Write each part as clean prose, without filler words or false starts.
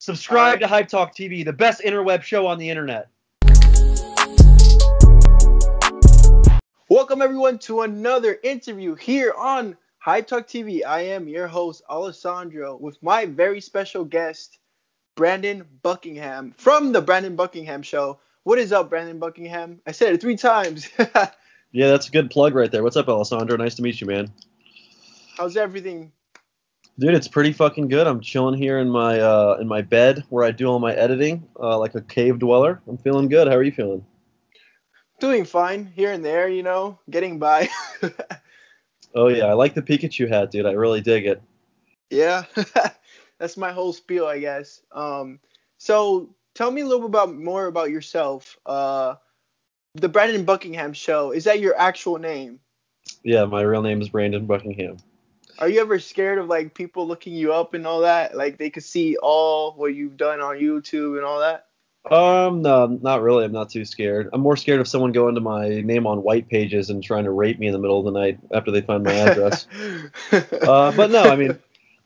Subscribe to Hype Talk TV, the best interweb show on the internet. Welcome everyone to another interview here on Hype Talk TV. I am your host, Alessandro, with my very special guest, Brandon Buckingham, from the Brandon Buckingham Show. What is up, Brandon Buckingham? I said it 3 times. Yeah, that's a good plug right there. What's up, Alessandro? Nice to meet you, man. How's everything? Dude, it's pretty fucking good. I'm chilling here in my bed where I do all my editing, like a cave dweller. I'm feeling good. How are you feeling? Doing fine, here and there, getting by. Oh yeah, I like the Pikachu hat, dude. I really dig it. Yeah, that's my whole spiel, I guess. So tell me a little bit more about yourself. The Brandon Buckingham Show, is that your actual name? Yeah, my real name is Brandon Buckingham. Are you ever scared of like people looking you up and all that? Like they could see all what you've done on YouTube and all that? No, not really. I'm not too scared. I'm more scared of someone going to my name on white pages and trying to rape me in the middle of the night after they find my address. But no, I mean,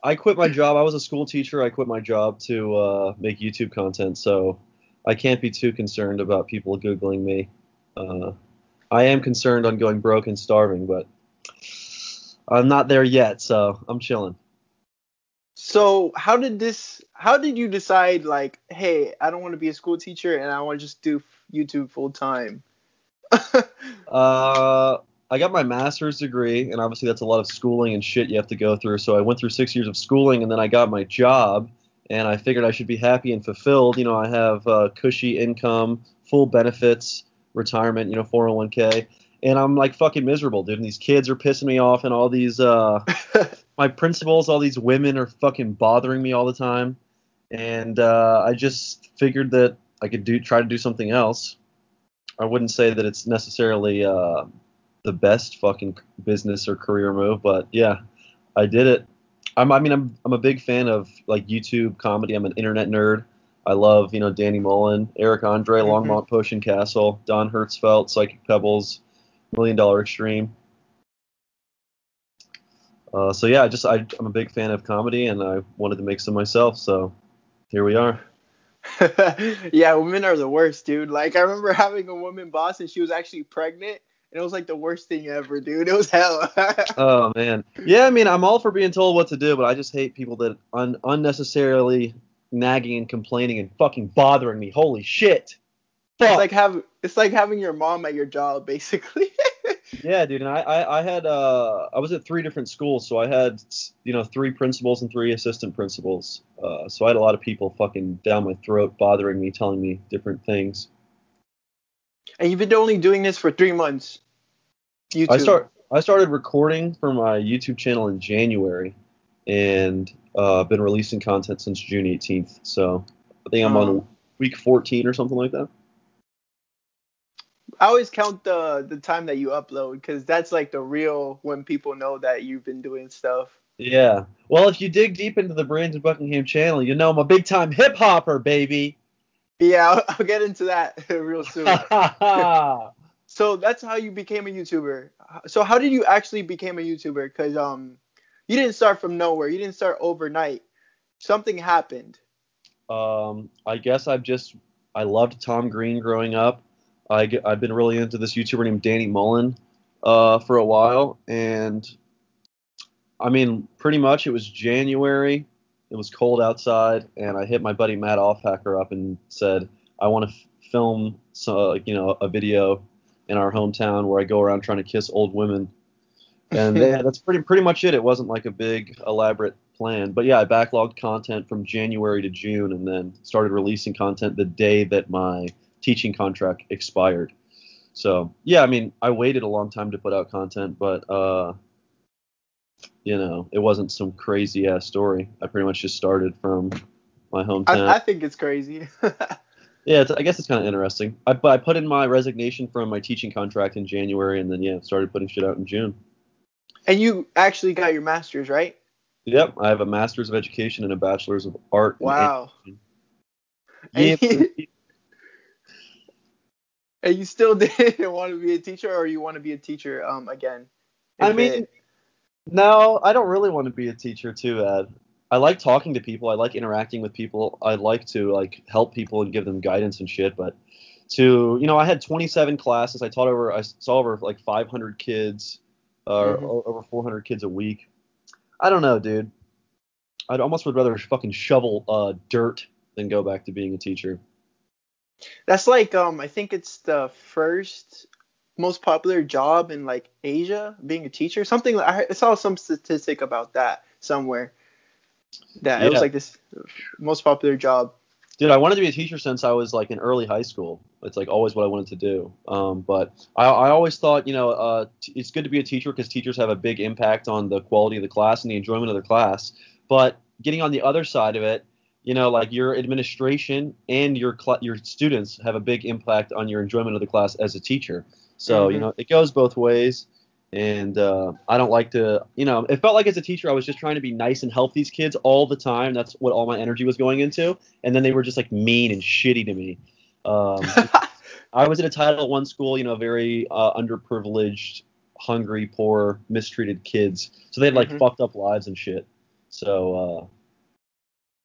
I quit my job. I was a school teacher. I quit my job to make YouTube content, so I can't be too concerned about people Googling me. I am concerned on going broke and starving, but I'm not there yet, so I'm chilling. So how did you decide like, hey, I don't want to be a school teacher and I want to just do YouTube full time? I got my master's degree, and obviously that's a lot of schooling and shit you have to go through. So I went through 6 years of schooling, and then I got my job, and I figured I should be happy and fulfilled. I have cushy income, full benefits, retirement, 401k, and I'm like fucking miserable, dude. And these kids are pissing me off, and all these my principals, all these women are fucking bothering me all the time, and I just figured that I could try to do something else. I wouldn't say that it's necessarily the best fucking business or career move, but yeah, I did it. I'm a big fan of like YouTube comedy. I'm an internet nerd. I love, Danny Mullen, Eric Andre, Longmont Potion Castle, Don Hertzfeldt, Psychic Pebbles, $1 Million Extreme. So yeah, I'm a big fan of comedy, and I wanted to make some myself. So here we are. Yeah, women are the worst, dude. Like I remember having a woman boss, and she was actually pregnant. And it was like the worst thing ever, dude. It was hell. Oh, man. Yeah, I mean, I'm all for being told what to do, but I just hate people that unnecessarily nagging and complaining and fucking bothering me. Holy shit. Fuck. It's like having your mom at your job, basically. Yeah, dude. And I was at 3 different schools, so I had, 3 principals and 3 assistant principals. So I had a lot of people fucking down my throat bothering me, telling me different things. And you've been only doing this for 3 months. YouTube. I started recording for my YouTube channel in January, and I've been releasing content since June 18th. So I think I'm on week 14 or something like that. I always count the time that you upload, because that's like the real when people know that you've been doing stuff. Yeah. Well, if you dig deep into the Brandon Buckingham channel, I'm a big time hip hopper, baby. Yeah, I'll get into that real soon. So that's how you became a YouTuber. So how did you actually become a YouTuber? Because you didn't start from nowhere. You didn't start overnight. Something happened. I guess I loved Tom Green growing up. I've been really into this YouTuber named Danny Mullen for a while, and I mean, pretty much it was January. It was cold outside, and I hit my buddy Matt Offhacker up and said, I want to film a video in our hometown where I go around trying to kiss old women. And yeah, that's pretty much it. It wasn't like a big elaborate plan. But yeah, I backlogged content from January to June, and then started releasing content the day that my teaching contract expired. So yeah, I mean, I waited a long time to put out content, but it wasn't some crazy ass story. I pretty much just started from my hometown. I think it's crazy. Yeah, I guess it's kind of interesting. I put in my resignation from my teaching contract in January, and then started putting shit out in June. And you actually got your master's, right? Yep, I have a master's of education and a bachelor's of art. Wow. Yeah. And you still didn't want to be a teacher, or you want to be a teacher again? I mean, no, I don't really want to be a teacher too, Ed. I like talking to people. I like interacting with people. I like to like help people and give them guidance and shit. But I had 27 classes. I saw over like 500 kids, Hmm. over 400 kids a week. I don't know, dude. I'd almost would rather fucking shovel dirt than go back to being a teacher. That's like I think it's the first most popular job in like Asia, being a teacher. Something I saw some statistic about that somewhere, that it was Yeah, like this most popular job. dude, I wanted to be a teacher since I was like in early high school. It's like always what I wanted to do. But I always thought, it's good to be a teacher because teachers have a big impact on the quality of the class and the enjoyment of the class. But getting on the other side of it, like your administration and your students have a big impact on your enjoyment of the class as a teacher. So, Hmm. it goes both ways. And I don't like to, it felt like as a teacher, I was just trying to be nice and help these kids all the time. That's what all my energy was going into. And then they were just like mean and shitty to me. Because I was at a Title I school, very underprivileged, hungry, poor, mistreated kids. So they had like Hmm. fucked up lives and shit. So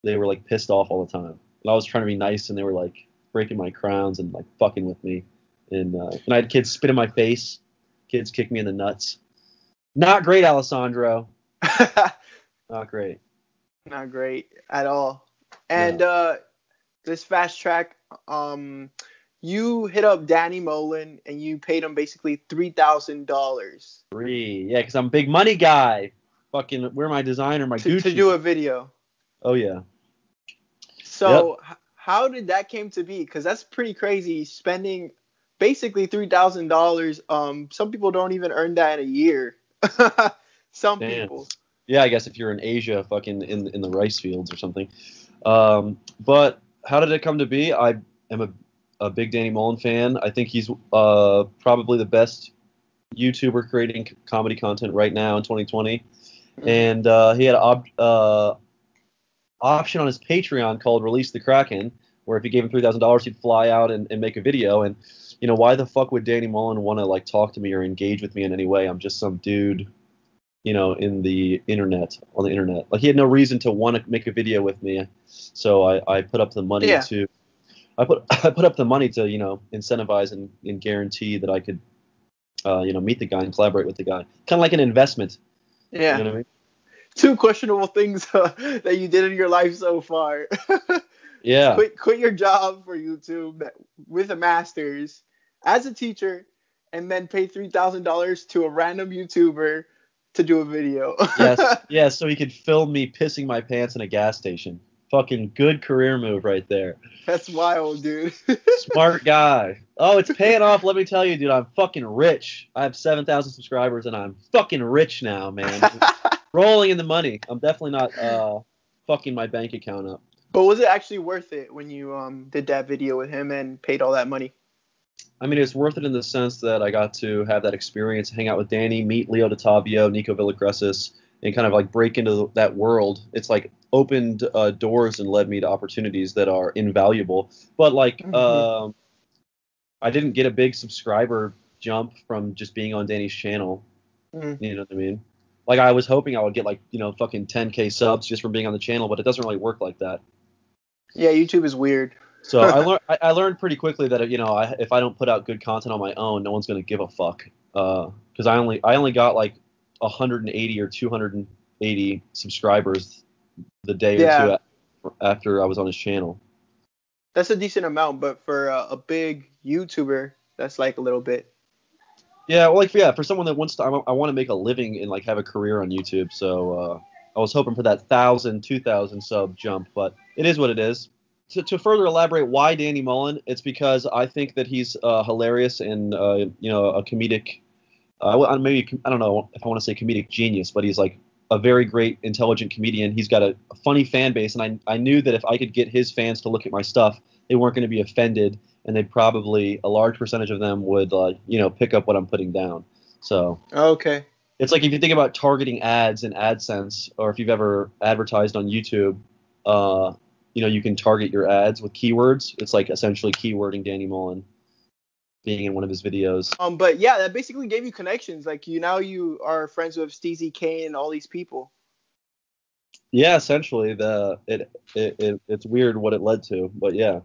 they were like pissed off all the time. And I was trying to be nice, and they were like breaking my crowns and like fucking with me. And I had kids spit in my face, kids kick me in the nuts. Not great, Alessandro. Not great. Not great at all. And No. this fast track, um, you hit up Danny Mullen and you paid him basically $3,000 Three. Yeah, because I'm a big money guy. Fucking, where my designer, my to do Gucci. a video. Oh, yeah. Yep. So how did that came to be? Because that's pretty crazy. Spending basically $3,000. Some people don't even earn that in a year. Some Damn. people. Yeah, I guess if you're in Asia, fucking in the rice fields or something. But how did it come to be? I am a big Danny Mullen fan. I think he's probably the best YouTuber creating comedy content right now in 2020. Hmm. And he had an option on his Patreon called Release the Kraken, where if you gave him $3,000, he'd fly out and make a video. And why the fuck would Danny Mullen want to like talk to me or engage with me in any way? I'm just some dude, in the internet on the internet. Like he had no reason to want to make a video with me. So I put up the money Yeah. to I put up the money to incentivize and guarantee that I could meet the guy and collaborate with the guy. Kind of like an investment. You Yeah. know what I mean? Two questionable things that you did in your life so far. Yeah. Quit your job for YouTube with a master's as a teacher, and then pay $3,000 to a random YouTuber to do a video. Yes. Yeah. So he could film me pissing my pants in a gas station. Fucking good career move right there. That's wild, dude. Smart guy. Oh, it's paying off. Let me tell you, dude. I'm fucking rich. I have 7,000 subscribers, and I'm fucking rich now, man. Rolling in the money. I'm definitely not fucking my bank account up. But was it actually worth it when you did that video with him and paid all that money? I mean, it's worth it in the sense that I got to have that experience, hang out with Danny, meet Leo DeTavio, Nico Villacresis, and kind of like break into that world. It's like opened doors and led me to opportunities that are invaluable. But like, Hmm. I didn't get a big subscriber jump from just being on Danny's channel. Mm. You know what I mean? Like I was hoping I would get like fucking 10K subs just from being on the channel, but it doesn't really work like that. Yeah, YouTube is weird. So I learned pretty quickly that if I don't put out good content on my own, no one's gonna give a fuck. Because I only got like 180 or 280 subscribers the day or two Yeah, after I was on his channel. that's a decent amount, but for a big YouTuber, that's like a little bit. Yeah, well, like for someone that wants to, I want to make a living and like have a career on YouTube. So I was hoping for that 1,000, 2,000 sub jump, but it is what it is. To further elaborate why Danny Mullen, it's because I think that he's hilarious and a comedic. Maybe I don't know if I want to say comedic genius, but he's like a very great, intelligent comedian. He's got a funny fan base, and I knew that if I could get his fans to look at my stuff, they weren't going to be offended, and they'd probably a large percentage of them would pick up what I'm putting down. So Okay. it's like if you think about targeting ads in AdSense, or if you've ever advertised on YouTube, you can target your ads with keywords. It's like essentially keywording Danny Mullen being in one of his videos. But yeah, that basically gave you connections. Like you now you are friends with Steezy Kane and all these people. Yeah, essentially it's weird what it led to, but yeah.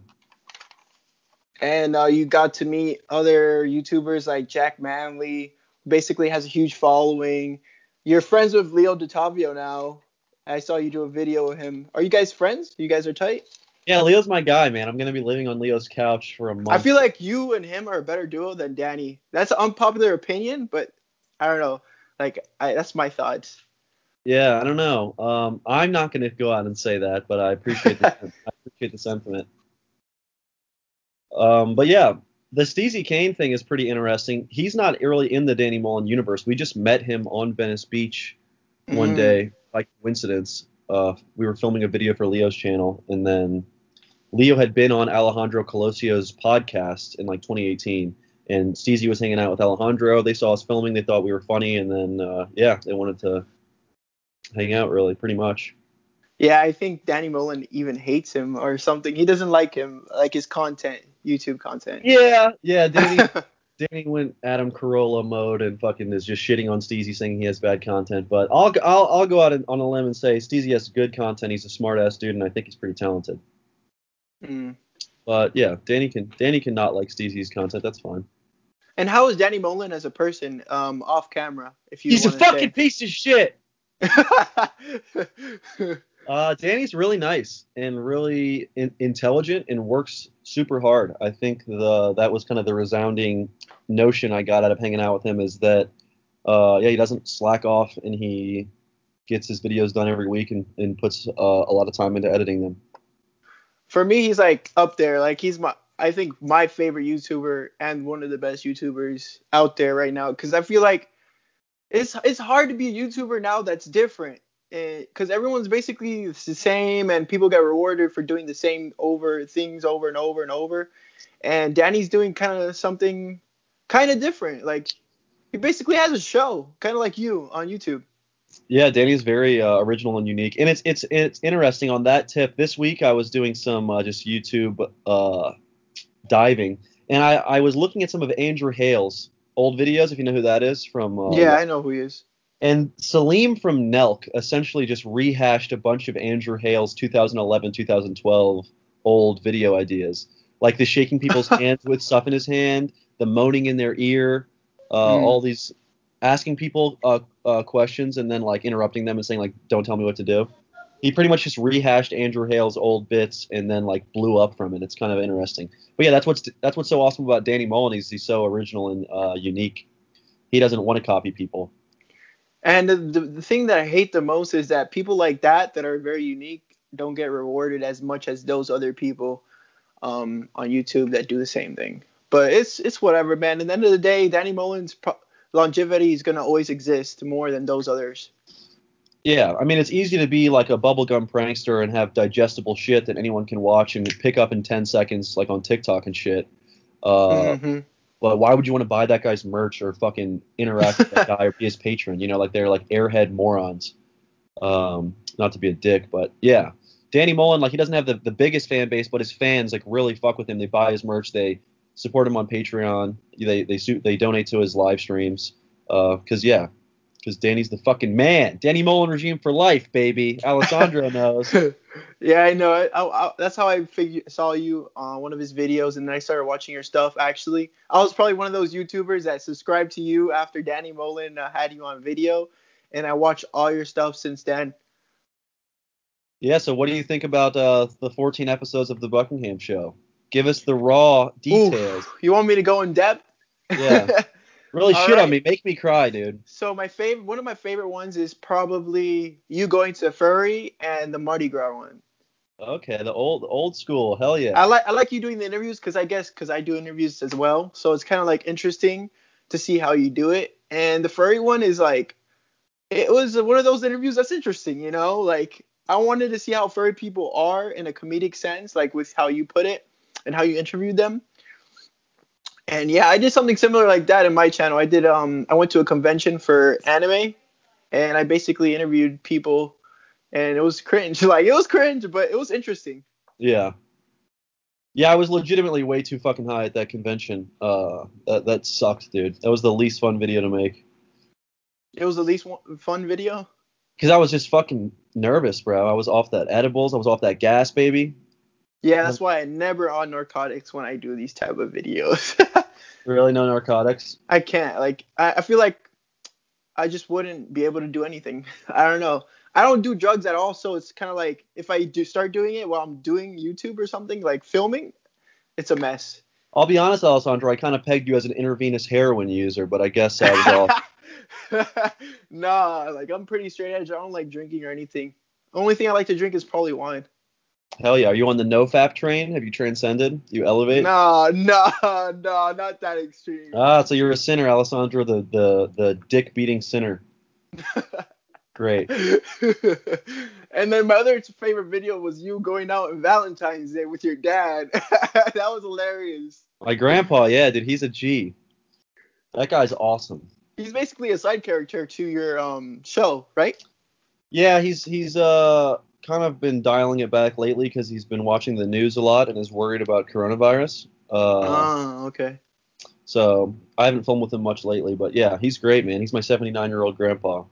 And you got to meet other YouTubers like Jack Manley, who basically has a huge following. You're friends with Leo DeTavio now. I saw you do a video with him. Are you guys friends? You guys are tight? Yeah, Leo's my guy, man. I'm gonna be living on Leo's couch for a I month. feel like you and him are a better duo than Danny. That's an unpopular opinion, but I don't know. That's my thoughts. Yeah, I don't know. I'm not gonna go out and say that, but I appreciate I appreciate the sentiment. But yeah, the Steezy Kane thing is pretty interesting. He's not really in the Danny Mullen universe. We just met him on Venice Beach one Mm. day by coincidence. We were filming a video for Leo's channel, and then Leo had been on Alejandro Colosio's podcast in like 2018, and Steezy was hanging out with Alejandro. They saw us filming, they thought we were funny, and then yeah, they wanted to hang out really, pretty much. Yeah, I think Danny Mullen even hates him or something. He doesn't like him, like his content, YouTube content. Yeah, yeah, Danny went Adam Carolla mode and fucking is just shitting on Steezy, saying he has bad content. But I'll go out on a limb and say Steezy has good content. He's a smart ass dude, and I think he's pretty talented. Mm. But yeah, Danny can not like Steezy's content. That's fine. And how is Danny Mullen as a person, off camera, if you He's a want to fucking say? piece of shit. Danny's really nice and really intelligent and works super hard. I think that was kind of the resounding notion I got out of hanging out with him is that yeah, he doesn't slack off and he gets his videos done every week and puts a lot of time into editing them. For me, he's like up there. Like I think my favorite YouTuber and one of the best YouTubers out there right now. Because I feel like it's hard to be a YouTuber now that's different. Because everyone's basically the same, and people get rewarded for doing the same things over and over and over. And Danny's doing kind of something kind of different. Like he basically has a show, kind of like you on YouTube. Yeah, Danny's very original and unique, and it's interesting on that tip. This week I was doing some just YouTube diving, and I was looking at some of Andrew Hale's old videos, if you know who that is from. Yeah, I know who he is. And Salim from Nelk essentially just rehashed a bunch of Andrew Hale's 2011, 2012 old video ideas, like the shaking people's hands with stuff in his hand, the moaning in their ear, Mm. all these asking people questions and then like interrupting them and saying like, "Don't tell me what to do." He pretty much just rehashed Andrew Hale's old bits and then like blew up from it. It's kind of interesting. But yeah, that's what's so awesome about Danny Mullen. He's so original and unique. He doesn't want to copy people. And the thing that I hate the most is that people like that are very unique don't get rewarded as much as those other people on YouTube that do the same thing. But it's whatever, man. At the end of the day, Danny Mullen's longevity is gonna always exist more than those others. Yeah, I mean, it's easy to be like a bubblegum prankster and have digestible shit that anyone can watch and pick up in 10 seconds, like on TikTok and shit. Uh, Hmm. but why would you want to buy that guy's merch or fucking interact with that guy or be his patron? You know, like they're like airhead morons. Not to be a dick, but yeah. Danny Mullen, like he doesn't have the biggest fan base, but his fans like really fuck with him. They buy his merch. They support him on Patreon. They donate to his live streams. Cause yeah, because Danny's the fucking man. Danny Mullen regime for life, baby. Alessandro knows. Yeah, I know. That's how saw you on one of his videos, and then I started watching your stuff. Actually, I was probably one of those YouTubers that subscribed to you after Danny Mullen had you on video, and I watched all your stuff since then. Yeah, so what do you think about the 14 episodes of the Buckingham show? Give us the raw details. Oof, you want me to go in depth? Yeah. Really All shit on right. me. Make me cry, dude. So one of my favorite ones is probably you going to Furry and the Mardi Gras one. Okay, the old school. Hell I yeah. like you doing the interviews because I do interviews as well, so it's kind of like interesting to see how you do it. And the Furry one is like it was one of those interviews that's interesting, you know? Like I wanted to see how furry people are in a comedic sense, like with how you put it and how you interviewed them. And yeah, I did something similar like that in my channel. I went to a convention for anime and I basically interviewed people and it was cringe. Like it was cringe, but it was interesting. Yeah. Yeah, I was legitimately way too fucking high at that convention. That sucked, dude. That was the least fun video to make. It was the least fun video. Because I was just fucking nervous, bro. I was off that edibles. I was off that gas, baby. Yeah, that's why I never on narcotics when I do these type of videos. Really, no narcotics. I can't. Like, I feel like I just wouldn't be able to do anything. I don't know. I don't do drugs at all, so it's kind of like if I do start doing it while I'm doing YouTube or something, like filming, it's a mess. I'll be honest, Alessandro. I kind of pegged you as an intravenous heroin user, but I guess I was off. Nah, like I'm pretty straight edge. I don't like drinking or anything. Only thing I like to drink is probably wine. Hell yeah. Are you on the no-fap train? Have you transcended? You elevate? Nah, not that extreme. Ah, so you're a sinner, Alessandro, the dick-beating sinner. Great. And then my other favorite video was you going out on Valentine's Day with your dad. That was hilarious. My grandpa, yeah, dude, he's a G. That guy's awesome. He's basically a side character to your show, right? Yeah, he's kind of been dialing it back lately because he's been watching the news a lot and is worried about coronavirus. Okay. So I haven't filmed with him much lately, but yeah, he's great, man. He's my 79-year-old grandpa.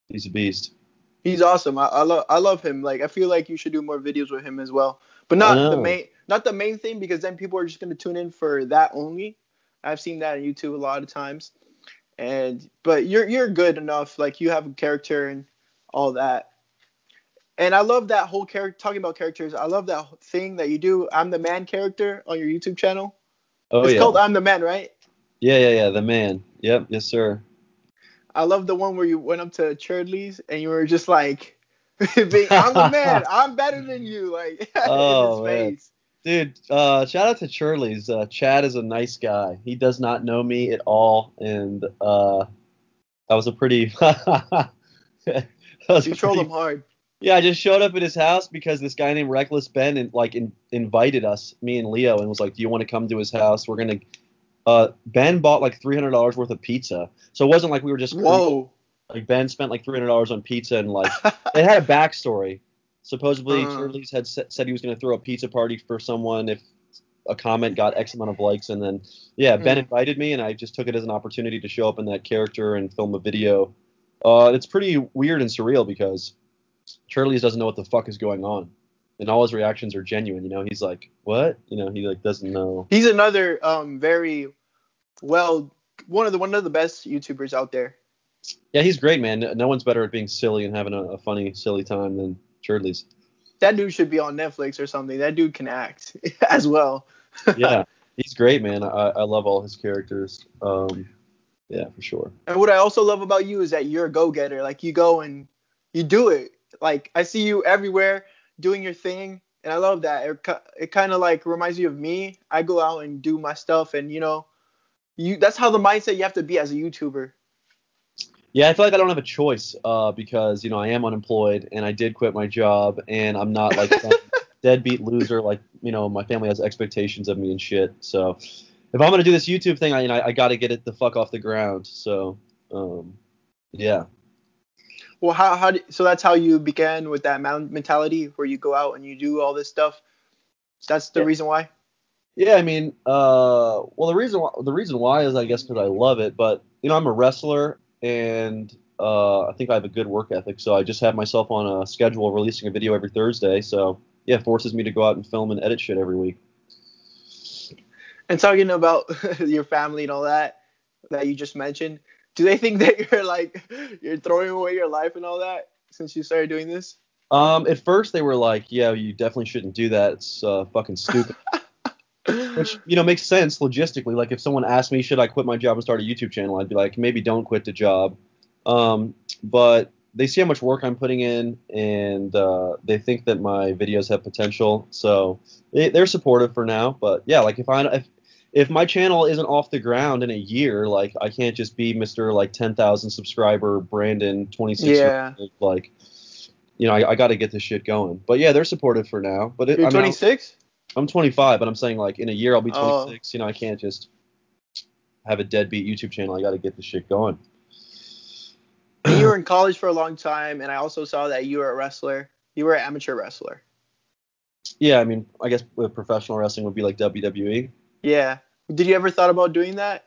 He's a beast. He's awesome. I love him. Like I feel like you should do more videos with him as well. But not the main thing because then people are just gonna tune in for that only. I've seen that on YouTube a lot of times. But you're good enough. Like you have a character and all that. And I love that whole character. Talking about characters, I love that thing that you do. I'm the Man character on your YouTube channel. Oh, it's yeah. called I'm the Man, right? Yeah. The Man. Yep. Yes, sir. I love the one where you went up to Churdley's and you were just like, I'm the man. I'm better than you. Like, Oh, in his man. face. Dude, shout out to Churley's. Chad is a nice guy. He does not know me at all, and that was a pretty. You trolled him hard. Yeah, I just showed up at his house because this guy named Reckless Ben invited us, me and Leo, and was like, "Do you want to come to his house? We're gonna." Ben bought like $300 worth of pizza, so it wasn't like we were just. Whoa. Like Ben spent like $300 on pizza, and like it had a backstory. Supposedly, Shirley's had said he was going to throw a pizza party for someone if a comment got X amount of likes, and then Ben invited me, and I just took it as an opportunity to show up in that character and film a video. It's pretty weird and surreal because Shirley's doesn't know what the fuck is going on, and all his reactions are genuine. You know, he's like, "What?" You know, he like doesn't know. He's another very well one of the best YouTubers out there. Yeah, he's great, man. No one's better at being silly and having a funny, silly time than Churdley's. That dude should be on Netflix or something. That dude can act as well. Yeah, he's great, man. I love all his characters. Yeah, for sure. And what I also love about you is that you're a go-getter. Like you go and you do it. Like I see you everywhere doing your thing, and I love that. It kind of like reminds you of me. I go out and do my stuff, and that's how the mindset you have to be as a YouTuber. Yeah, I feel like I don't have a choice because, I am unemployed and I did quit my job and I'm not like some deadbeat loser. Like, my family has expectations of me and shit. So if I'm going to do this YouTube thing, I got to get it the fuck off the ground. So, yeah. Well, so that's how you began with that mentality where you go out and you do all this stuff. That's the reason why? Yeah, I mean, well, the reason why is I guess because I love it, but, I'm a wrestler. And I think I have a good work ethic, so I just have myself on a schedule releasing a video every Thursday. So yeah, it forces me to go out and film and edit shit every week. And talking about your family and all that you just mentioned, do they think that you're throwing away your life and all that since you started doing this? At first they were like, yeah, you definitely shouldn't do that. It's fucking stupid. Which, makes sense logistically. Like, if someone asked me, should I quit my job and start a YouTube channel, I'd be like, maybe don't quit the job. But they see how much work I'm putting in, and they think that my videos have potential. So they're supportive for now. But, yeah, like, if my channel isn't off the ground in a year, like, I can't just be Mr. like 10,000 subscriber Brandon 26 years old. Like, I got to get this shit going. But, yeah, they're supportive for now. But You're 26? I'm 25, but I'm saying, like, in a year I'll be 26. I can't just have a deadbeat YouTube channel. I got to get this shit going. You were in college for a long time, and I also saw that you were a wrestler. You were an amateur wrestler. Yeah, I mean, I guess with professional wrestling would be like WWE. Yeah. Did you ever thought about doing that?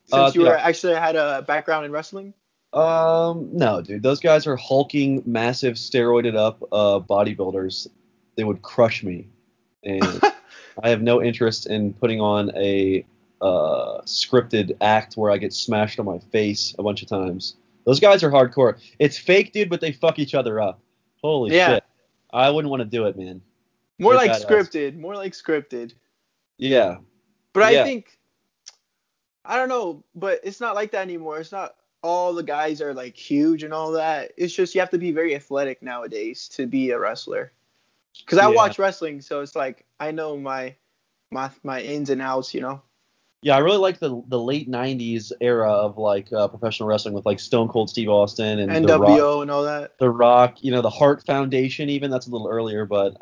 Since you actually had a background in wrestling? No, dude. Those guys are hulking, massive, steroided up bodybuilders. They would crush me, and I have no interest in putting on a scripted act where I get smashed on my face a bunch of times. Those guys are hardcore. It's fake, dude, but they fuck each other up. Holy Yeah, shit. I wouldn't want to do it, man. more They're like badass. scripted, more like scripted. Yeah. But I Yeah. think I don't know, but it's not like that anymore. It's not all the guys are like huge and all that. It's just you have to be very athletic nowadays to be a wrestler. Because I Yeah. watch wrestling, so it's like I know my ins and outs, Yeah, I really like the late '90s era of like professional wrestling with like Stone Cold Steve Austin and The Rock. NWO and all that. The Rock, the Hart Foundation, even that's a little earlier, but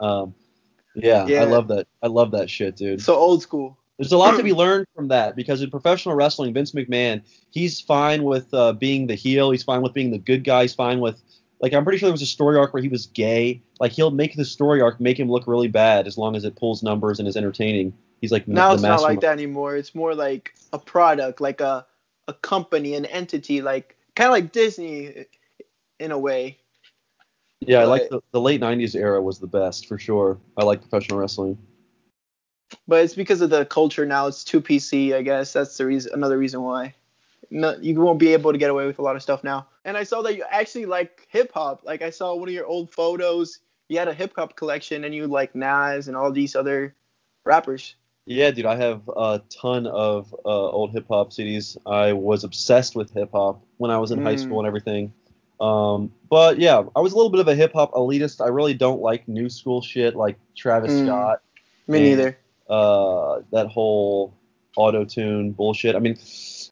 yeah, I Yeah, love that. I love that shit, dude. so old school. There's a lot to be learned from that because in professional wrestling, Vince McMahon, he's fine with being the heel. He's fine with being the good guy. He's fine with, like, I'm pretty sure there was a story arc where he was gay. Like, he'll make the story arc make him look really bad as long as it pulls numbers and is entertaining. He's like Now the it's not like mastermind. that anymore. It's more like a product, like a company, an entity, like kind of like Disney in a way. Yeah, I like But the late '90s era was the best for sure. I like professional wrestling. but it's because of the culture now. It's too PC, I guess. That's the reason. Another reason why. No, you won't be able to get away with a lot of stuff now. And I saw that you actually like hip hop. Like I saw one of your old photos. You had a hip hop collection, and you like Nas and all these other rappers. Yeah, dude, I have a ton of old hip hop CDs. I was obsessed with hip hop when I was in high school Mm, and everything. But yeah, I was a little bit of a hip hop elitist. I really don't like new school shit like Travis mm, Scott me and neither. that whole auto tune bullshit. I mean,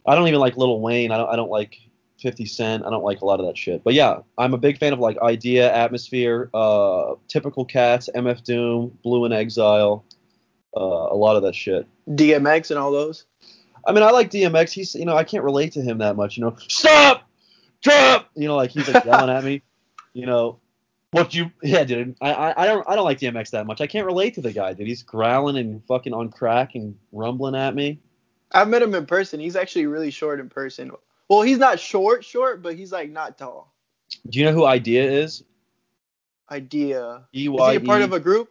I don't even like Lil Wayne. I don't like 50 Cent. I don't like a lot of that shit. But yeah, I'm a big fan of like Idea, Atmosphere, Typical Cats, MF Doom, Blue in Exile, a lot of that shit. DMX and all those. I mean, I like DMX. He's, I can't relate to him that much. Stop, drop. Like he's like yelling at me. You know, yeah, dude. I don't like DMX that much. I can't relate to the guy, dude. He's growling and fucking on crack and rumbling at me. I've met him in person. He's actually really short in person. Well, he's not short, but he's like not tall. Do you know who Idea is? Idea. Is he a part of EYE. a group?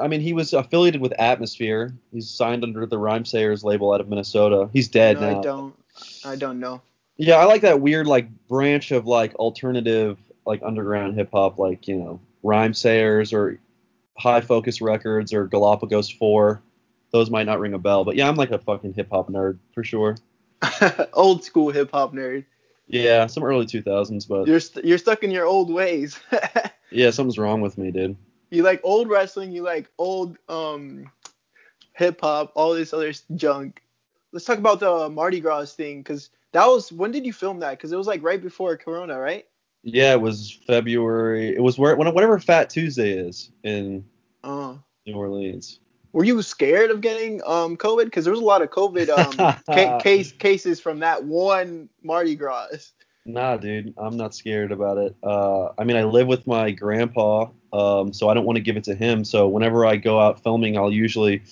I mean, he was affiliated with Atmosphere. He's signed under the Rhymesayers label out of Minnesota. He's dead No, I now. don't. I don't know. Yeah, I like that weird like branch of like alternative like underground hip hop, like Rhymesayers or High Focus Records or Galapagos 4. Those might not ring a bell, but yeah, I'm like a fucking hip hop nerd for sure. Old school hip hop nerd. Yeah, some early 2000s, but You're stuck in your old ways. yeah, something's wrong with me, dude. You like old wrestling. You like old hip hop. All this other junk. Let's talk about the Mardi Gras thing, because that was when did you film that? Because it was like right before Corona, right? Yeah, it was February. It was whenever Fat Tuesday is in Uh, New Orleans. were you scared of getting COVID? Because there was a lot of COVID cases from that one Mardi Gras. Nah, dude, I'm not scared about it. I mean, I live with my grandpa, so I don't want to give it to him. So whenever I go out filming, I'll usually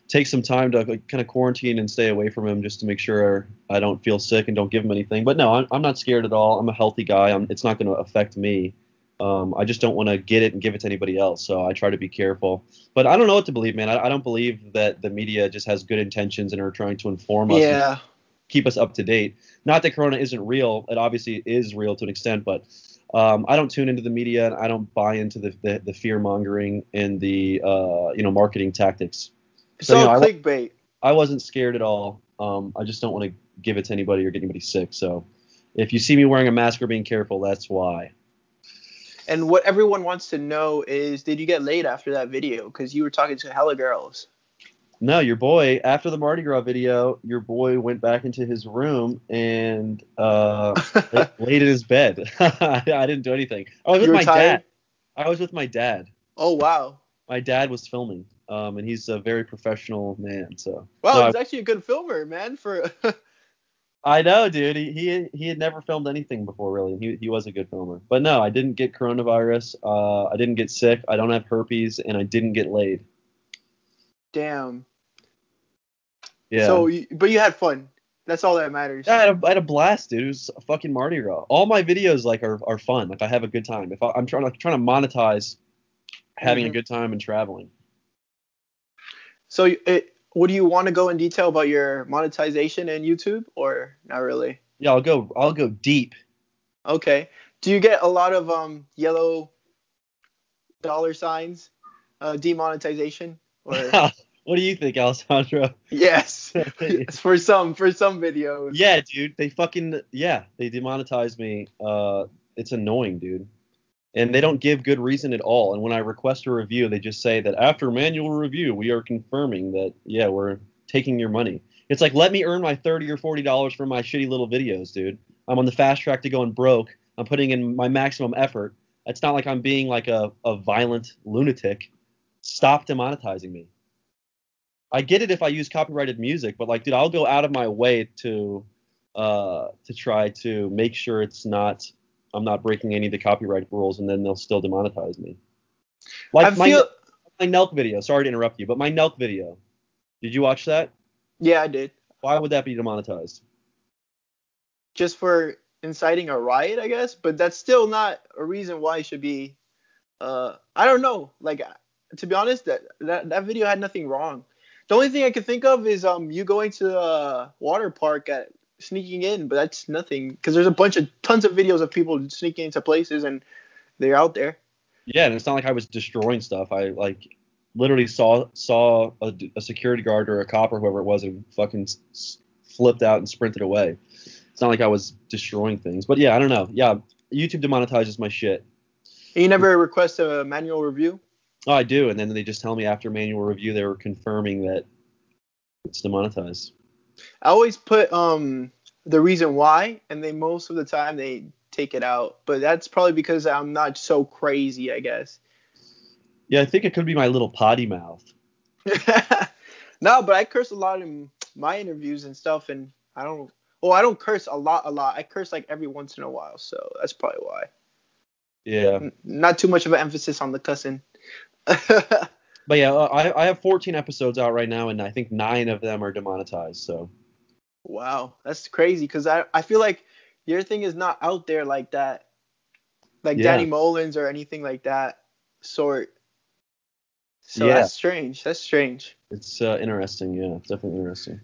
take some time to like, kind of quarantine and stay away from him just to make sure I don't feel sick and don't give him anything. But no, I'm not scared at all. I'm a healthy guy. It's not going to affect me. I just don't want to get it and give it to anybody else. So I try to be careful. But I don't know what to believe, man. I don't believe that the media just has good intentions and are trying to inform us and Yeah. keep us up to date. Not that Corona isn't real. It obviously is real to an extent, but I don't tune into the media and I don't buy into the fear mongering and the marketing tactics. It's So all clickbait. I wasn't scared at all. I just don't want to give it to anybody or get anybody sick. So if you see me wearing a mask or being careful, that's why. And what everyone wants to know is, did you get laid after that video? Because you were talking to hella girls. No, your boy, after the Mardi Gras video, your boy went back into his room and laid in his bed. I didn't do anything. I was with You were my tired? dad. I was with my dad. Oh, wow. My dad was filming, and he's a very professional man. So Wow, no, he's actually a good filmer, man. For I know, dude. He had never filmed anything before, really. He was a good filmer. But no, I didn't get coronavirus. I didn't get sick. I don't have herpes, and I didn't get laid. Damn. Yeah. So, but you had fun. That's all that matters. Yeah, I had a blast, dude. It was a fucking Mardi Gras. All my videos like are fun. Like I have a good time. If I'm trying to monetize having a Hmm. good time and traveling. So, would you want to go in detail about your monetization in YouTube, or not really? Yeah, I'll go deep. Okay. Do you get a lot of yellow dollar signs, demonetization, or What do you think, Alessandro? yes, for some videos. Yeah, dude. They demonetize me. It's annoying, dude. And they don't give good reason at all. And when I request a review, they just say that after manual review, we are confirming that yeah, we're taking your money. It's like let me earn my $30 or $40 for my shitty little videos, dude. I'm on the fast track to going broke. I'm putting in my maximum effort. It's not like I'm being like a violent lunatic. Stop demonetizing me. I get it if I use copyrighted music, but like, dude, I'll go out of my way to try to make sure I'm not breaking any of the copyright rules, and then they'll still demonetize me. I Like feel, my Nelk video. Sorry to interrupt you, but my Nelk video. Did you watch that? yeah, I did. Why would that be demonetized? Just for inciting a riot, I guess, but that's still not a reason why it should be. I don't know. Like, to be honest, that video had nothing wrong. The only thing I could think of is you going to the water park at sneaking in, but that's nothing because there's a bunch of tons of videos of people sneaking into places and they're out there. Yeah, and it's not like I was destroying stuff. I like literally saw a security guard or a cop or whoever it was and fucking flipped out and sprinted away. It's not like I was destroying things. But yeah, I don't know. Yeah, YouTube demonetizes my shit. And you never request a manual review? Oh, I do, and then they just tell me after manual review they were confirming that it's demonetized. I always put the reason why, and they most of the time they take it out. But that's probably because I'm not so crazy, I guess. Yeah, I think it could be my little potty mouth. No, but I curse a lot in my interviews and stuff, and I don't. Well, I don't curse a lot. I curse like every once in a while, so that's probably why. Yeah. Not too much of an emphasis on the cussing. But yeah, I have 14 episodes out right now, and I think 9 of them are demonetized. So Wow, that's crazy because I feel like your thing is not out there like that, like yeah, Danny Mullen's or anything like that sort. So yeah, that's strange. That's strange. it's interesting. Yeah, it's definitely interesting.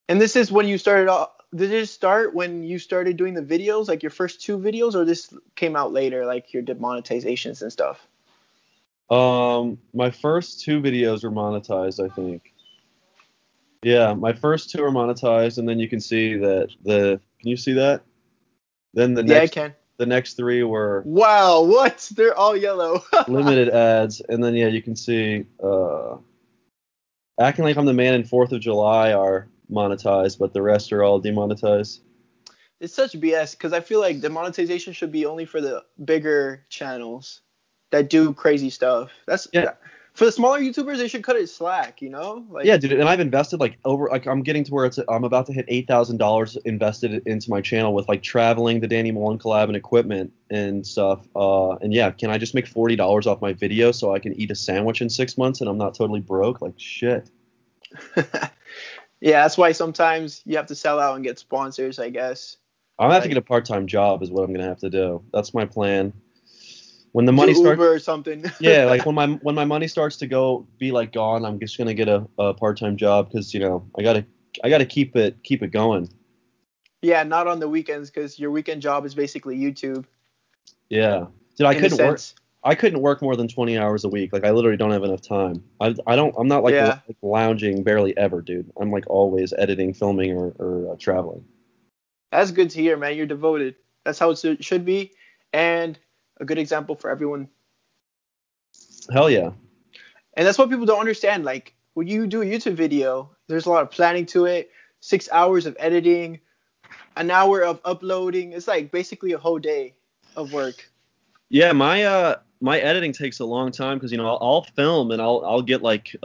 And this is when you started off. Did it start when you started doing the videos, like your first 2 videos, or this came out later, like your demonetizations and stuff? My first 2 videos were monetized, I think. Yeah, my first 2 are monetized, and then you can see that can you see that? Then Yeah, I can. the next 3 were Wow, what? They're all yellow. limited ads, and then yeah, you can see Acting Like I'm the Man and 4th of July are monetized, but the rest are all demonetized. It's such BS because I feel like demonetization should be only for the bigger channels that do crazy stuff. Yeah, For the smaller YouTubers, they should cut it slack, you know? Like, yeah, dude, and I've invested I'm getting to where I'm about to hit $8,000 invested into my channel with like traveling, the Danny Mullen collab, and equipment and stuff. And yeah, can I just make $40 off my video so I can eat a sandwich in 6 months and I'm not totally broke? Like shit. yeah, that's why sometimes you have to sell out and get sponsors, I guess. I'm gonna have to Like, get a part-time job is what I'm gonna have to do. That's my plan. When the do money starts, Uber or something. yeah, like when my money starts to be like gone, I'm just gonna get a part-time job because I gotta keep it going. Yeah, not on the weekends because your weekend job is basically YouTube Yeah, dude, in a sense. I couldn't work more than 20 hours a week. Like I literally don't have enough time. I'm not like, Yeah, like lounging barely ever, dude. I'm like always editing, filming, or traveling. that's good to hear, man. You're devoted. That's how it should be, and a good example for everyone. Hell yeah. And that's what people don't understand. Like when you do a YouTube video, there's a lot of planning to it, 6 hours of editing, an hour of uploading. It's like basically a whole day of work. Yeah, my editing takes a long time because I'll film and I'll get like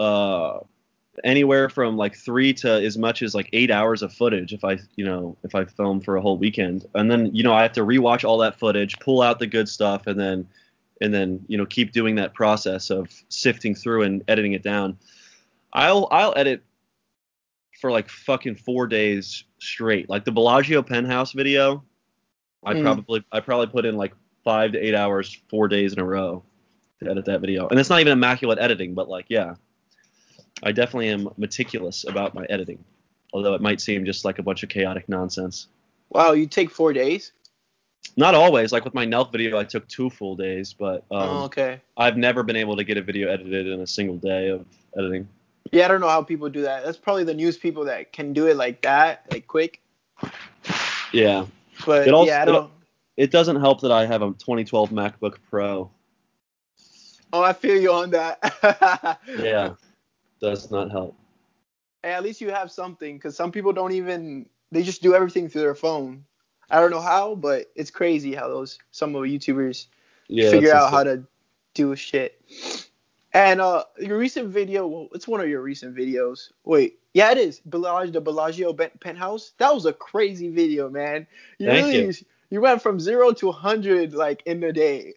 anywhere from like 3 to as much as like 8 hours of footage if I film for a whole weekend, and then I have to rewatch all that footage, pull out the good stuff, and then keep doing that process of sifting through and editing it down. I'll edit for like fucking 4 days straight. Like the Bellagio penthouse video, I probably put in like 5 to 8 hours, 4 days in a row to edit that video. And it's not even immaculate editing, but like, yeah, I definitely am meticulous about my editing. Although it might seem just like a bunch of chaotic nonsense. Wow, you take 4 days? Not always. Like with my Nelk video, I took 2 full days, but okay. I've never been able to get a video edited in a single day of editing. Yeah, I don't know how people do that. That's probably the news people that can do it like that, like quick. Yeah. But I don't. It doesn't help that I have a 2012 MacBook Pro. Oh, I feel you on that. Yeah, does not help. Hey, at least you have something, because some people they just do everything through their phone. I don't know how, but it's crazy how some of the YouTubers figure out how to do shit. And your recent video, well, it's one of your recent videos. Wait, yeah, it is. The Bellagio penthouse. That was a crazy video, man. Thank you. You went from 0 to 100 like in a day,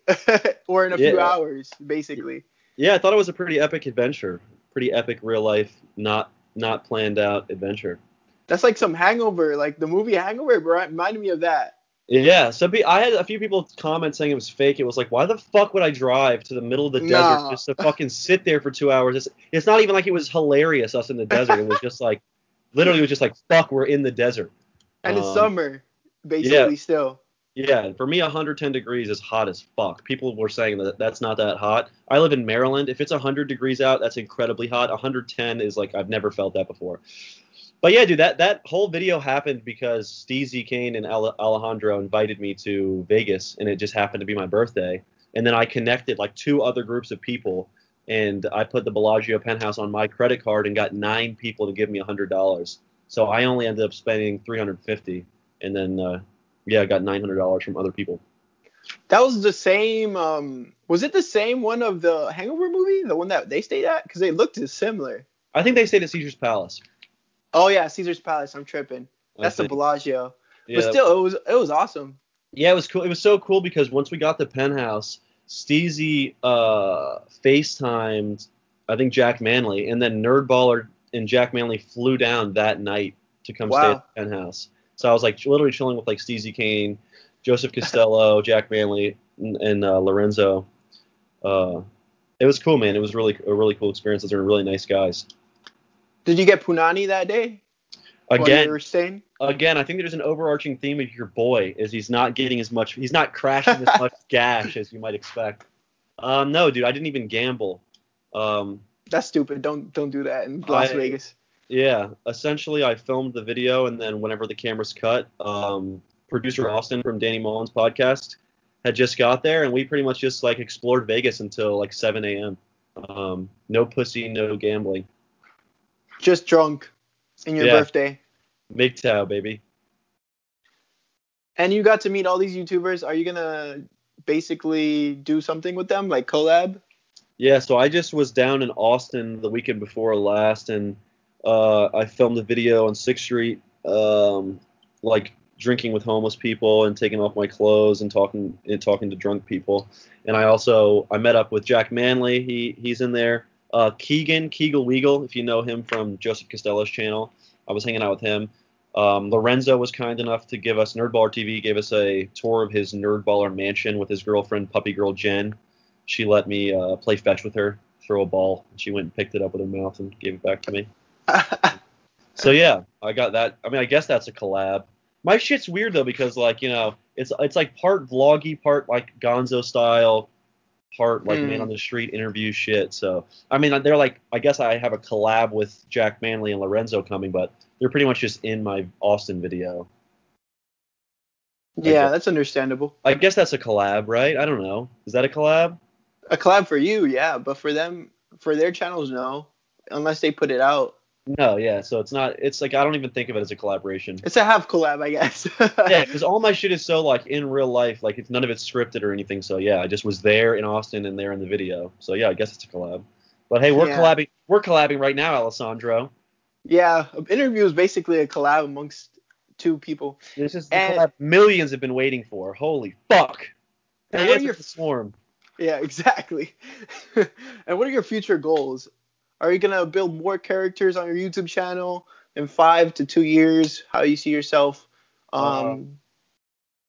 or in a few hours, basically. Yeah, I thought it was a pretty epic adventure, pretty epic real life, not planned out adventure. That's like some Hangover, like the movie Hangover. Reminded me of that. Yeah, I had a few people comment saying it was fake. It was like, why the fuck would I drive to the middle of the desert just to fucking sit there for 2 hours? It's not even like it was hilarious, us in the desert. It was just like, literally, it was just like, fuck, we're in the desert. And it's summer, basically, still. Yeah, for me, 110 degrees is hot as fuck. People were saying that that's not that hot. I live in Maryland. If it's 100 degrees out, that's incredibly hot. 110 is like, I've never felt that before. But yeah, dude, that whole video happened because Steezy Kane and Alejandro invited me to Vegas, and it just happened to be my birthday. And then I connected like 2 other groups of people, and I put the Bellagio penthouse on my credit card and got 9 people to give me $100. So I only ended up spending $350, and then I got $900 from other people. That was the same. Was it the same one of the Hangover movie, the one that they stayed at? Because they looked similar. I think they stayed at Caesar's Palace. Oh yeah, Caesar's Palace. I'm tripping. That's the Bellagio. Yeah, but still, it was awesome. Yeah, it was cool. It was so cool because once we got the penthouse, Steezy FaceTimed, I think, Jack Manley, and then Nerdballer and Jack Manley flew down that night to come stay at the penthouse. So I was like literally chilling with like Steezy Kane, Joseph Costello, Jack Manley, and Lorenzo. It was cool, man. It was a really cool experience. Those are really nice guys. Did you get Punani that day? Again, you were staying? Again, I think there's an overarching theme of your boy is he's not getting as much, he's not crashing as much gash as you might expect. No, dude, I didn't even gamble. That's stupid. Don't do that in Las Vegas. Yeah, essentially I filmed the video, and then whenever the camera's cut, producer Austin from Danny Mullen's podcast had just got there, and we pretty much just like explored Vegas until like 7 a.m. No pussy, no gambling. Just drunk in your birthday. MGTOW, baby. And you got to meet all these YouTubers. Are you going to basically do something with them, like collab? Yeah, so I just was down in Austin the weekend before last, and I filmed a video on 6th Street, like drinking with homeless people and taking off my clothes and talking to drunk people. And I met up with Jack Manley. He's in there. Keegan, Keegle Weagle, if you know him from Joseph Costello's channel. I was hanging out with him. Lorenzo was kind enough to give us, Nerdballer TV gave us a tour of his Nerdballer mansion with his girlfriend, puppy girl Jen. She let me play fetch with her, throw a ball. And she went and picked it up with her mouth and gave it back to me. So yeah, I got that. I mean, I guess that's a collab. My shit's weird though because like, you know, it's like part vloggy, part like Gonzo style, part like man on the street interview shit. So I mean, they're like, I guess I have a collab with Jack Manley and Lorenzo coming, but they're pretty much just in my Austin video. Yeah, that's understandable. I guess that's a collab, right? I don't know. Is that a collab? A collab for you, yeah, but for them, for their channels, no, unless they put it out. No, yeah, so it's not, it's like, I don't even think of it as a collaboration. It's a half collab, I guess. Yeah, because all my shit is so, like, in real life, like, it's none of it's scripted or anything, so yeah, I just was there in Austin and there in the video. So yeah, I guess it's a collab. But hey, we're collabing right now, Alessandro. Yeah, an interview is basically a collab amongst two people. This is the collab millions have been waiting for. Holy fuck. And what are your swarm? Yeah, exactly. And what are your future goals? Are you going to build more characters on your YouTube channel? in 5 to 2 years? How you see yourself? Uh, Um,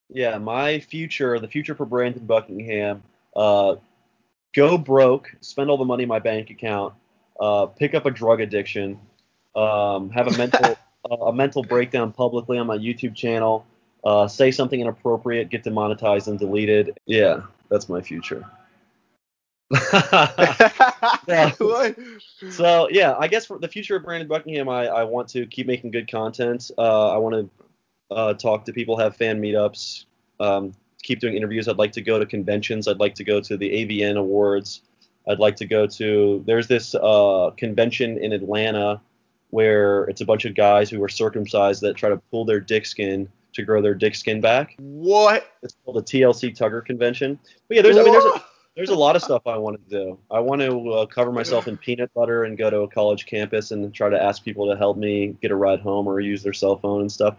yeah, my future, the future for Brandon Buckingham, uh, go broke, spend all the money in my bank account, pick up a drug addiction, have a mental breakdown publicly on my YouTube channel, say something inappropriate, get demonetized and deleted. Yeah, that's my future. Yeah. what? So yeah, I guess for the future of Brandon Buckingham, I want to keep making good content. I want to talk to people, have fan meetups, keep doing interviews. I'd like to go to conventions. I'd like to go to the AVN Awards. I'd like to go to. There's this convention in Atlanta where it's a bunch of guys who are circumcised that try to pull their dick skin to grow their dick skin back. What? It's called the TLC Tugger Convention. But yeah, there's a lot of stuff I want to do. I want to cover myself in peanut butter and go to a college campus and try to ask people to help me get a ride home or use their cell phone and stuff.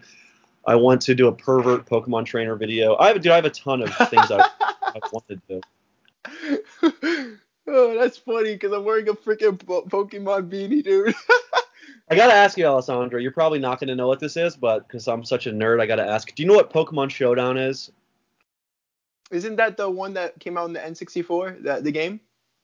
I want to do a pervert Pokemon trainer video. I have a ton of things I want to do. Oh, that's funny because I'm wearing a freaking Pokemon beanie, dude. I gotta ask you, Alessandro. You're probably not gonna know what this is, but because I'm such a nerd, I gotta ask. Do you know what Pokemon Showdown is? Isn't that the one that came out in the N64, the game?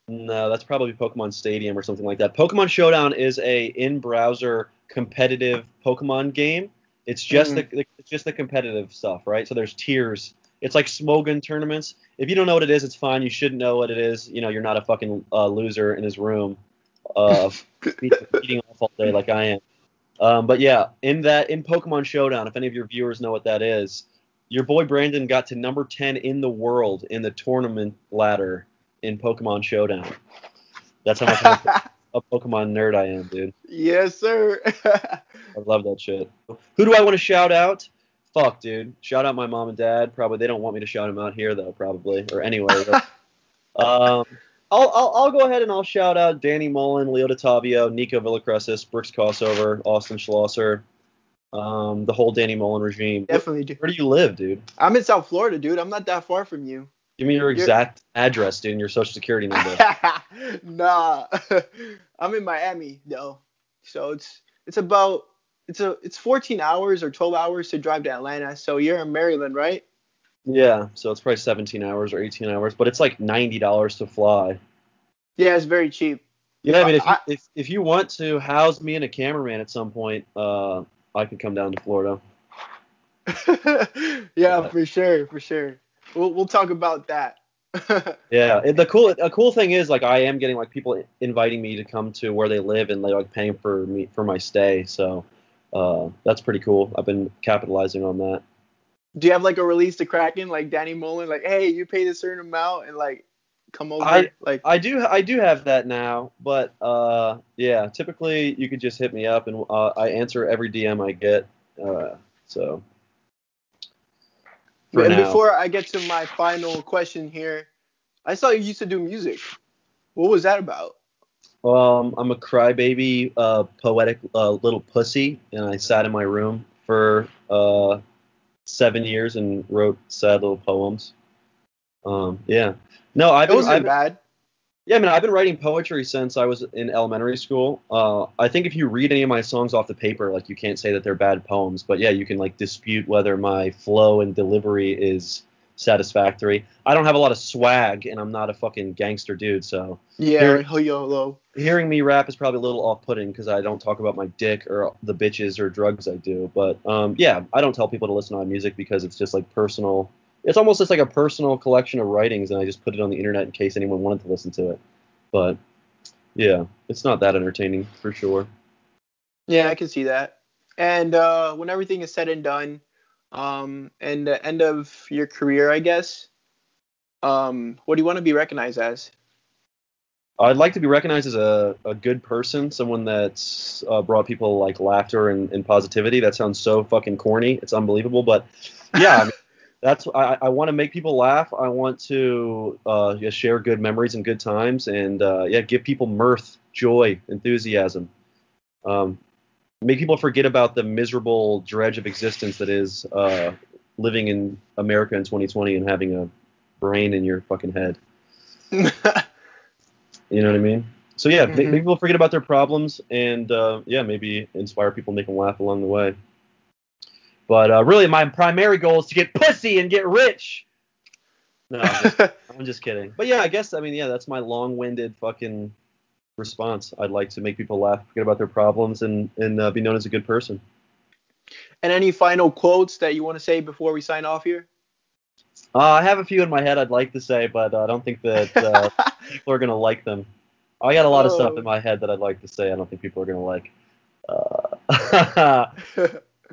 No, that's probably Pokemon Stadium or something like that. Pokemon Showdown is a in-browser competitive Pokemon game. It's just it's just the competitive stuff, right? So there's tiers. It's like Smogon tournaments. If you don't know what it is, it's fine. You shouldn't know what it is. You know, you're not a fucking loser in his room, eating off all day like I am. But yeah, in Pokemon Showdown, if any of your viewers know what that is, your boy Brandon got to number 10 in the world in the tournament ladder in Pokemon Showdown. That's how much a Pokemon nerd I am, dude. Yes, sir. I love that shit. Who do I want to shout out? Fuck, dude. Shout out my mom and dad. Probably they don't want me to shout them out here though, probably or anywhere. I'll go ahead and I'll shout out Danny Mullen, Leo DeTavio, Nico Villacresis, Brooks Crossover, Austin Schlosser, the whole Danny Mullen regime. Definitely do. Where do you live, dude? I'm in South Florida, dude. I'm not that far from you. Give me your exact address, dude, and your social security number. Nah, I'm in Miami though, so it's 14 hours or 12 hours to drive to Atlanta. So you're in Maryland, right? Yeah, so it's probably 17 hours or 18 hours, but it's like $90 to fly. Yeah, it's very cheap. Yeah, I mean, if you want to house me and a cameraman at some point, I could come down to Florida. Yeah, for sure. We'll talk about that. Yeah, a cool thing is like I am getting like people inviting me to come to where they live and like paying for my stay. So that's pretty cool. I've been capitalizing on that. Do you have like a release to Kraken, like Danny Mullen, like, hey, you paid a certain amount and like come over? I do have that now, but yeah, typically you could just hit me up and I answer every DM I get. So. And before I get to my final question here, I saw you used to do music. What was that about? I'm a crybaby, poetic little pussy, and I sat in my room for 7 years and wrote sad little poems. Yeah. No, It wasn't bad. Yeah, I mean, I've been writing poetry since I was in elementary school. I think if you read any of my songs off the paper, like you can't say that they're bad poems, but yeah, you can like dispute whether my flow and delivery is satisfactory. I don't have a lot of swag, and I'm not a fucking gangster dude, so yeah, YOLO. Hearing me rap is probably a little off-putting because I don't talk about my dick or the bitches or drugs I do. But yeah, I don't tell people to listen to my music because it's just like personal. It's almost just like a personal collection of writings, and I just put it on the internet in case anyone wanted to listen to it. But yeah, it's not that entertaining for sure. Yeah, I can see that. And when everything is said and done, and the end of your career, I guess, what do you want to be recognized as? I'd like to be recognized as a good person, someone that's brought people like laughter and positivity. That sounds so fucking corny. It's unbelievable, but yeah. I mean, I want to make people laugh. I want to just share good memories and good times, and yeah, give people mirth, joy, enthusiasm. Make people forget about the miserable dredge of existence that is living in America in 2020 and having a brain in your fucking head. You know what I mean? So yeah, Mm-hmm. maybe we'll forget about their problems and yeah, maybe inspire people, make them laugh along the way. But really, my primary goal is to get pussy and get rich. No, I'm just kidding. But yeah, I guess yeah, that's my long-winded fucking response. I'd like to make people laugh, forget about their problems, and be known as a good person. And any final quotes that you want to say before we sign off here? I have a few in my head I'd like to say, but I don't think that people are gonna like them. I got a lot of stuff in Oh. my head that I'd like to say. I don't think people are gonna like.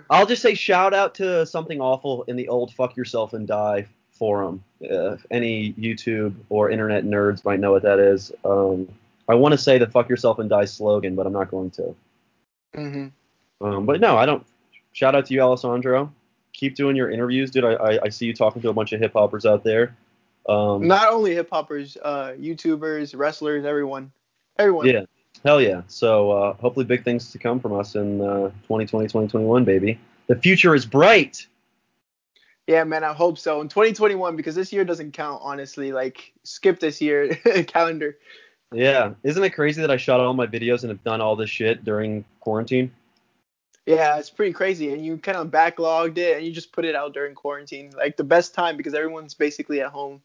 I'll just say shout out to Something Awful in the old Fuck Yourself and Die forum. Any YouTube or internet nerds might know what that is. I want to say the Fuck Yourself and Die slogan, but I'm not going to. Mm-hmm. But no, I don't. Shout out to you, Alessandro. Keep doing your interviews, dude. I see you talking to a bunch of hip hoppers out there. Not only hip hoppers, YouTubers, wrestlers, everyone. Yeah, hell yeah. So hopefully big things to come from us in 2020, 2021, baby. The future is bright. Yeah, man, I hope so. In 2021, because this year doesn't count, honestly. Like, skip this year calendar. Yeah. Isn't it crazy that I shot all my videos and have done all this shit during quarantine? Yeah, it's pretty crazy. And you kind of backlogged it and you just put it out during quarantine. Like, the best time because everyone's basically at home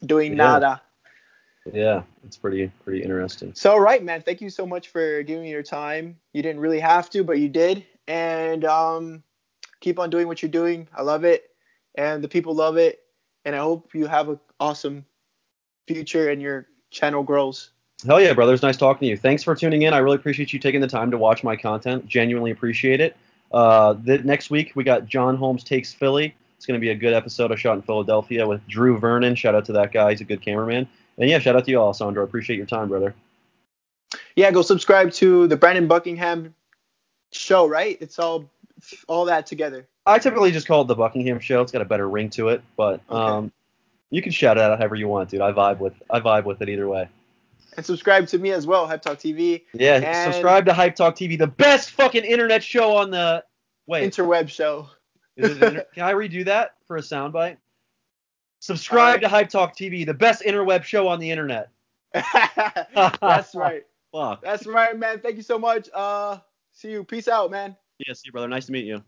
doing Yeah. nada. Yeah, it's pretty interesting. So, all right, man. Thank you so much for giving me your time. You didn't really have to, but you did. And keep on doing what you're doing. I love it. And the people love it. And I hope you have an awesome future and your channel grows. Hell yeah, brother. It's nice talking to you. Thanks for tuning in. I really appreciate you taking the time to watch my content. Genuinely appreciate it. Next week, we got John Holmes Takes Philly. It's going to be a good episode I shot in Philadelphia with Drew Vernon. Shout out to that guy. He's a good cameraman. And yeah, shout out to you, Alessandro. I appreciate your time, brother. Yeah, go subscribe to the Brandon Buckingham show, right? It's all that together. I typically just call it the Buckingham Show. It's got a better ring to it, but Okay. you can shout it out however you want, dude. I vibe with it either way. And subscribe to me as well, Hype Talk TV. Yeah, And subscribe to Hype Talk TV, the best fucking internet show on the interweb show. Can I redo that for a soundbite? Subscribe to Hype Talk TV, the best interweb show on the internet. That's right. Fuck. That's right, man. Thank you so much. See you. Peace out, man. Yeah, see you, brother. Nice to meet you.